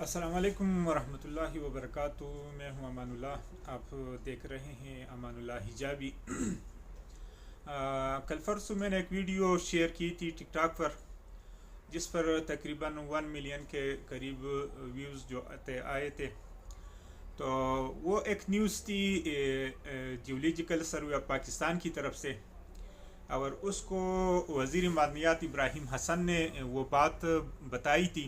السلام علیکم ورحمۃ اللہ وبرکاتہ۔ میں ہوں امان اللہ، آپ دیکھ رہے ہیں امان اللہ حجابی۔ کل پرسوں میں نے ایک ویڈیو شیئر کی تھی ٹک ٹاک پر، جس پر تقریباً 1 ملین کے قریب ویوز جو آئے تھے۔ تو وہ ایک نیوز تھی جیولوجیکل سروے آف پاکستان کی طرف سے، اور اس کو وزیر معدنیات ابراہیم حسن نے وہ بات بتائی تھی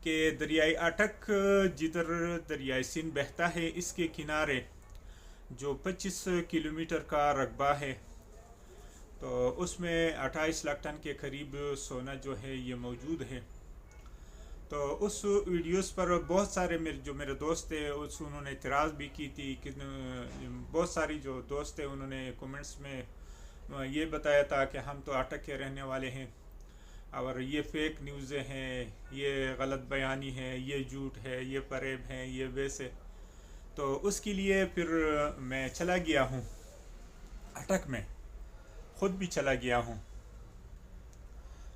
کہ دریائے اٹک جدھر دریائے سندھ بہتا ہے، اس کے کنارے جو 25 کلومیٹر کا رقبہ ہے، تو اس میں 28 لاکھ ٹن کے قریب سونا جو ہے یہ موجود ہے۔ تو اس ویڈیوز پر بہت سارے میرے دوست تھے، انہوں نے اعتراض بھی کی تھی کہ بہت ساری جو دوست تھے انہوں نے کومنٹس میں یہ بتایا تھا کہ ہم تو اٹک کے رہنے والے ہیں اور یہ فیک نیوزیں ہیں، یہ غلط بیانی ہے، یہ جھوٹ ہے، یہ فریب ہے، یہ ویسے۔ تو اس کے لیے پھر میں چلا گیا ہوں اٹک میں، خود بھی چلا گیا ہوں،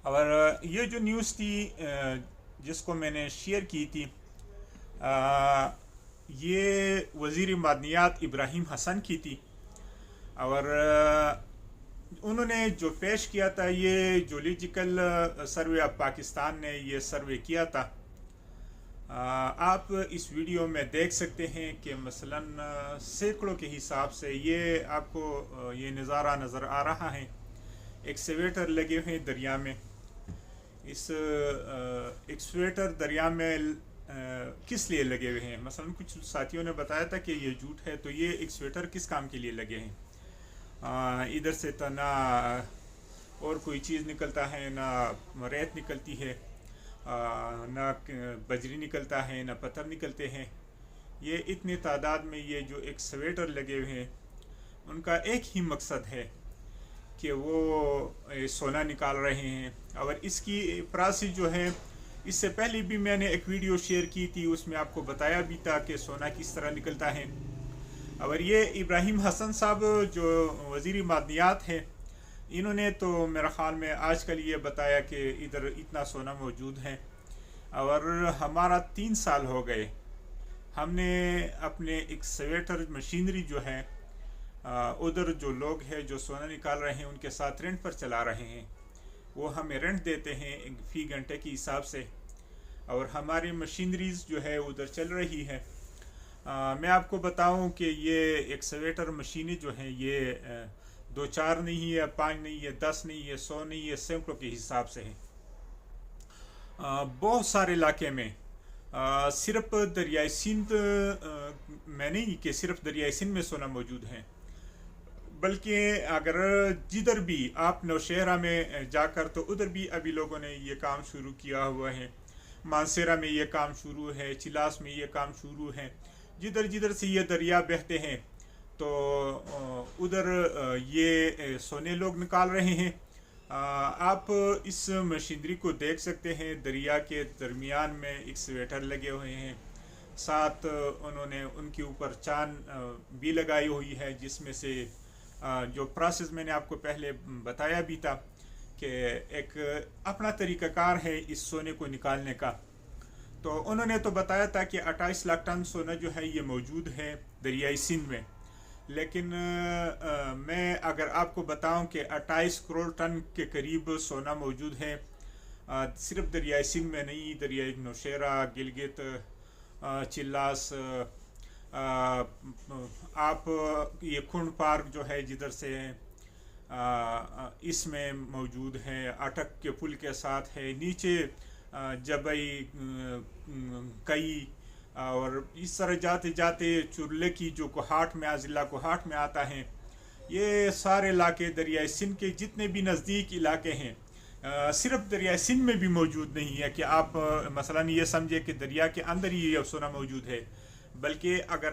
اور یہ جو نیوز تھی جس کو میں نے شیئر کی تھی، یہ وزیر معدنیات ابراہیم حسن کی تھی، اور انہوں نے جو پیش کیا تھا، یہ جیولوجیکل سروے آف پاکستان نے یہ سروے کیا تھا۔ آپ اس ویڈیو میں دیکھ سکتے ہیں کہ مثلاً سینکڑوں کے حساب سے یہ آپ کو یہ نظارہ نظر آ رہا ہے۔ ایکسکیویٹر لگے ہوئے دریا میں، اس ایکسکیویٹر دریا میں کس لیے لگے ہوئے ہیں؟ مثلاً کچھ ساتھیوں نے بتایا تھا کہ یہ جھوٹ ہے، تو یہ ایکسکیویٹر کس کام کے لیے لگے ہیں؟ ادھر سے تو نہ اور کوئی چیز نکلتا ہے، نہ ریت نکلتی ہے، نہ بجری نکلتا ہے، نہ پتھر نکلتے ہیں۔ یہ اتنی تعداد میں یہ جو ایکسکیویٹر لگے ہوئے ہیں، ان کا ایک ہی مقصد ہے کہ وہ سونا نکال رہے ہیں۔ اور اس کی پروسیس جو ہے، اس سے پہلے بھی میں نے ایک ویڈیو شیئر کی تھی، اس میں آپ کو بتایا بھی تھا کہ سونا کس طرح نکلتا ہے۔ اور یہ ابراہیم حسن صاحب جو وزیر معدنیات ہیں، انہوں نے تو میرا خیال میں آج کل یہ بتایا کہ ادھر اتنا سونا موجود ہے، اور ہمارا 3 سال ہو گئے، ہم نے اپنے ایکسکیویٹر مشینری جو ہے ادھر جو لوگ ہیں جو سونا نکال رہے ہیں ان کے ساتھ رینٹ پر چلا رہے ہیں، وہ ہمیں رینٹ دیتے ہیں فی گھنٹے کے حساب سے، اور ہماری مشینریز جو ہے ادھر چل رہی ہے۔ میں آپ کو بتاؤں کہ یہ ایکسکیویٹر مشینیں جو ہیں یہ 2-4 نہیں ہے، 5 نہیں ہے، 10 نہیں ہے، 100 نہیں ہے، سینکڑوں کے حساب سے ہے۔ بہت سارے علاقے میں صرف دریائے سندھ میں نہیں کہ صرف دریائے سندھ میں سونا موجود ہے، بلکہ اگر جدھر بھی آپ نوشہرہ میں جا کر، تو ادھر بھی ابھی لوگوں نے یہ کام شروع کیا ہوا ہے، مانسیرہ میں یہ کام شروع ہے، چلاس میں یہ کام شروع ہے، جدھر جدھر سے یہ دریا بہتے ہیں تو ادھر یہ سونے لوگ نکال رہے ہیں۔ آپ اس مشینری کو دیکھ سکتے ہیں، دریا کے درمیان میں ایکسکیویٹر لگے ہوئے ہیں، ساتھ انہوں نے ان کے اوپر چان بھی لگائی ہوئی ہے، جس میں سے جو پروسیس میں نے آپ کو پہلے بتایا بھی تھا کہ ایک اپنا طریقہ کار ہے اس سونے کو نکالنے کا۔ تو انہوں نے تو بتایا تھا کہ 28 لاکھ ٹن سونا جو ہے یہ موجود ہے دریائے سندھ میں، لیکن میں اگر آپ کو بتاؤں کہ 28 کروڑ ٹن کے قریب سونا موجود ہے، صرف دریائے سندھ میں نہیں، دریائے نوشہرہ، گلگت، چلاس، آپ یہ کھنڈ پارک جو ہے جدھر سے اس میں موجود ہے، اٹک کے پل کے ساتھ ہے، نیچے جبئی، کئی، اور اس طرح جاتے جاتے چرلے کی جو کوہاٹ میں ضلع کوہاٹ میں آتا ہے، یہ سارے علاقے دریائے سندھ کے جتنے بھی نزدیک علاقے ہیں، صرف دریائے سندھ میں بھی موجود نہیں ہے کہ آپ مثلاً یہ سمجھے کہ دریا کے اندر ہی یہ سونا موجود ہے، بلکہ اگر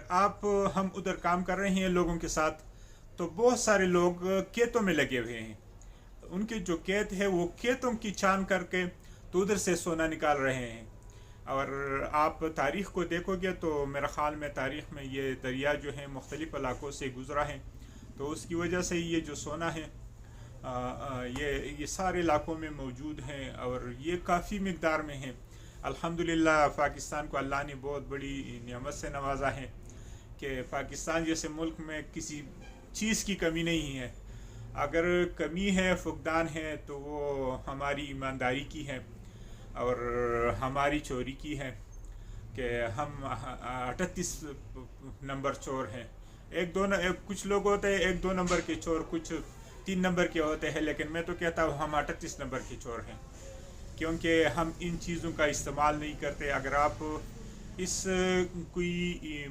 ہم ادھر کام کر رہے ہیں لوگوں کے ساتھ، تو بہت سارے لوگ کھیتوں میں لگے ہوئے ہیں، ان کے جو کھیت ہے وہ کھیتوں کی چھان کر کے تو ادھر سے سونا نکال رہے ہیں۔ اور آپ تاریخ کو دیکھو گے تو میرا خیال میں تاریخ میں یہ دریا جو ہے مختلف علاقوں سے گزرا ہے، تو اس کی وجہ سے یہ جو سونا ہے یہ سارے علاقوں میں موجود ہیں، اور یہ کافی مقدار میں ہیں۔ الحمدللہ پاکستان کو اللہ نے بہت بڑی نعمت سے نوازا ہے کہ پاکستان جیسے ملک میں کسی چیز کی کمی نہیں ہے. اگر کمی ہے، فقدان ہے، تو وہ ہماری ایمانداری کی ہے اور ہماری چوری کی ہے کہ ہم 38 نمبر چور ہیں. کچھ لوگ ہوتے ہیں 1-2 نمبر کے چور، کچھ 3 نمبر کے ہوتے ہیں، لیکن میں تو کہتا ہوں ہم 38 نمبر کے چور ہیں کیونکہ ہم ان چیزوں کا استعمال نہیں کرتے. اگر آپ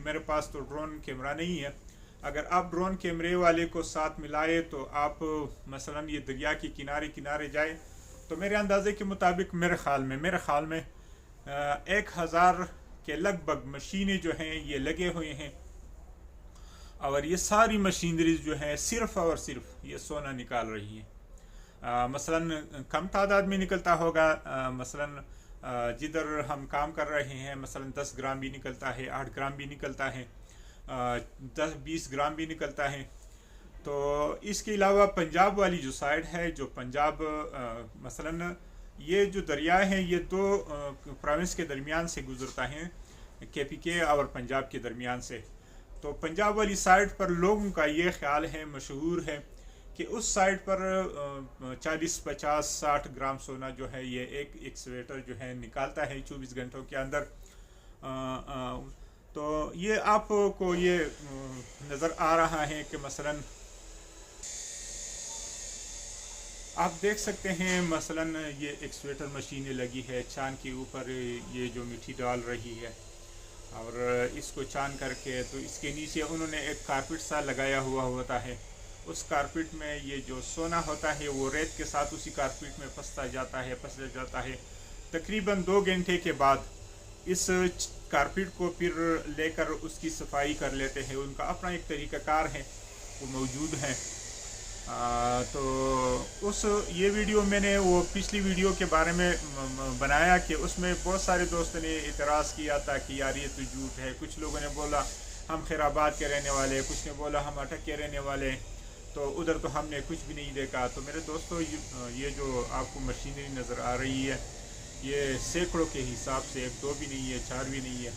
میرے پاس تو ڈرون کیمرہ نہیں ہے، اگر آپ ڈرون کیمرے والے کو ساتھ ملائے تو آپ مثلا یہ دریا کے کنارے جائے تو میرے اندازے کے مطابق میرے خیال میں 1000 کے لگ بھگ مشینیں جو ہیں یہ لگے ہوئے ہیں، اور یہ ساری مشینریز جو ہیں صرف اور صرف یہ سونا نکال رہی ہیں. مثلا کم تعداد میں نکلتا ہوگا، مثلا جدھر ہم کام کر رہے ہیں مثلا 10 گرام بھی نکلتا ہے، 8 گرام بھی نکلتا ہے، 10-20 گرام بھی نکلتا ہے. تو اس کے علاوہ پنجاب والی جو سائڈ ہے، جو پنجاب مثلا یہ جو دریا ہیں یہ 2 پروونس کے درمیان سے گزرتا ہے، KPK اور پنجاب کے درمیان سے. تو پنجاب والی سائڈ پر لوگوں کا یہ خیال ہے، مشہور ہے کہ اس سائڈ پر 40-50-60 گرام سونا جو ہے یہ ایک ایکسکیویٹر جو ہے نکالتا ہے 24 گھنٹوں کے اندر. تو یہ آپ کو یہ نظر آ رہا ہے کہ مثلا آپ دیکھ سکتے ہیں مثلا یہ ایکسکیویٹر مشینیں لگی ہے، چاند کے اوپر یہ جو مٹی ڈال رہی ہے اور اس کو چاند کر کے تو اس کے نیچے انہوں نے ایک کارپیٹ سا لگایا ہوا ہوتا ہے. اس کارپیٹ میں یہ جو سونا ہوتا ہے وہ ریت کے ساتھ اسی کارپیٹ میں پستا جاتا ہے. تقریباً 2 گھنٹے کے بعد اس کارپیٹ کو پھر لے کر اس کی صفائی کر لیتے ہیں. ان کا اپنا ایک طریقہ کار ہے، وہ موجود ہے. تو یہ ویڈیو میں نے وہ پچھلی ویڈیو کے بارے میں بنایا کہ اس میں بہت سارے دوستوں نے اعتراض کیا تھا کہ یار یہ تو جھوٹ ہے. کچھ لوگوں نے بولا ہم خیر آباد کے رہنے والے، کچھ نے بولا ہم اٹک کے رہنے والے، تو ادھر تو ہم نے کچھ بھی نہیں دیکھا. تو میرے دوستو یہ جو آپ کو مشینری نظر آ رہی ہے یہ سینکڑوں کے حساب سے، 1-2 بھی نہیں ہے، 4 بھی نہیں ہے،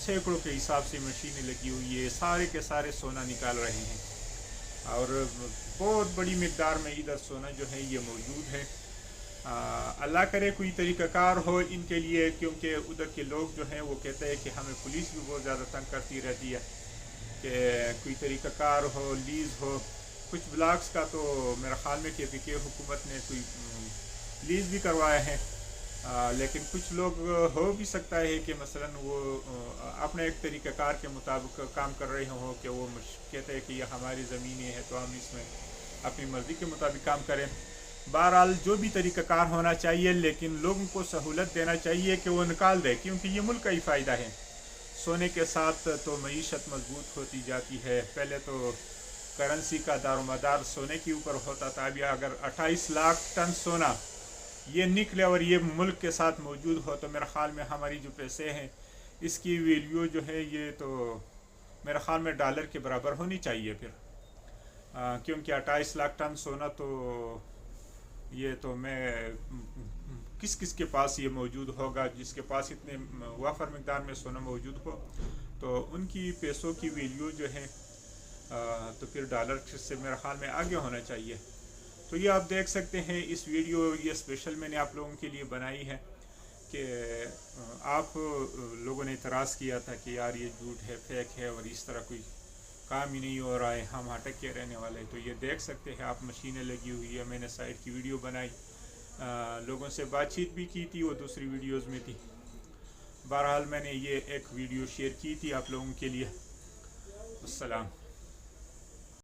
سینکڑوں کے حساب سے مشینیں لگی ہوئی ہے، سارے کے سارے سونا نکال رہے ہیں اور بہت بڑی مقدار میں ادھر سونا جو ہے یہ موجود ہے. اللہ کرے کوئی طریقہ کار ہو ان کے لیے، کیونکہ ادھر کے لوگ جو ہیں وہ کہتے ہیں کہ ہمیں پولیس بھی بہت زیادہ تنگ کرتی رہتی ہے کہ کوئی طریقہ کار ہو، لیز ہو. کچھ بلاکس کا تو میرا خیال میں KPK حکومت نے کوئی لیز بھی کروایا ہے، لیکن کچھ لوگ ہو بھی سکتا ہے کہ مثلا وہ اپنے ایک طریقہ کار کے مطابق کام کر رہے ہوں کہ وہ کہتے ہیں کہ یہ ہماری زمینیں ہیں تو ہم اس میں اپنی مرضی کے مطابق کام کریں. بہرحال جو بھی طریقہ کار ہونا چاہیے، لیکن لوگوں کو سہولت دینا چاہیے کہ وہ نکال دے، کیونکہ یہ ملک کا ہی فائدہ ہے. سونے کے ساتھ تو معیشت مضبوط ہوتی جاتی ہے. پہلے تو کرنسی کا دار و مدار سونے کے اوپر ہوتا تھا. ابھی اگر 28 لاکھ ٹن سونا یہ نکلے اور یہ ملک کے ساتھ موجود ہو تو میرے خیال میں ہماری جو پیسے ہیں اس کی ویلیو جو ہے یہ تو میرے خیال میں ڈالر کے برابر ہونی چاہیے پھر، کیونکہ 28 لاکھ ٹن سونا تو یہ تو میں کس کے پاس یہ موجود ہوگا، جس کے پاس اتنے وافر مقدار میں سونا موجود ہو تو ان کی پیسوں کی ویلیو جو ہے تو پھر ڈالر سے میرے خیال میں آگے ہونا چاہیے. تو یہ آپ دیکھ سکتے ہیں اس ویڈیو یہ اسپیشل میں نے آپ لوگوں کے لیے بنائی ہے کہ آپ لوگوں نے اعتراض کیا تھا کہ یار یہ جھوٹ ہے، فیک ہے اور اس طرح کوئی کام ہی نہیں ہو رہا ہے، ہم اٹک کے رہنے والے. تو یہ دیکھ سکتے ہیں آپ مشینیں لگی ہوئی ہے. میں نے سائٹ کی ویڈیو بنائی، لوگوں سے بات چیت بھی کی تھی، وہ دوسری ویڈیوز میں تھی. بہرحال میں نے یہ ایک ویڈیو شیئر کی تھی آپ لوگوں کے لیے. السلام.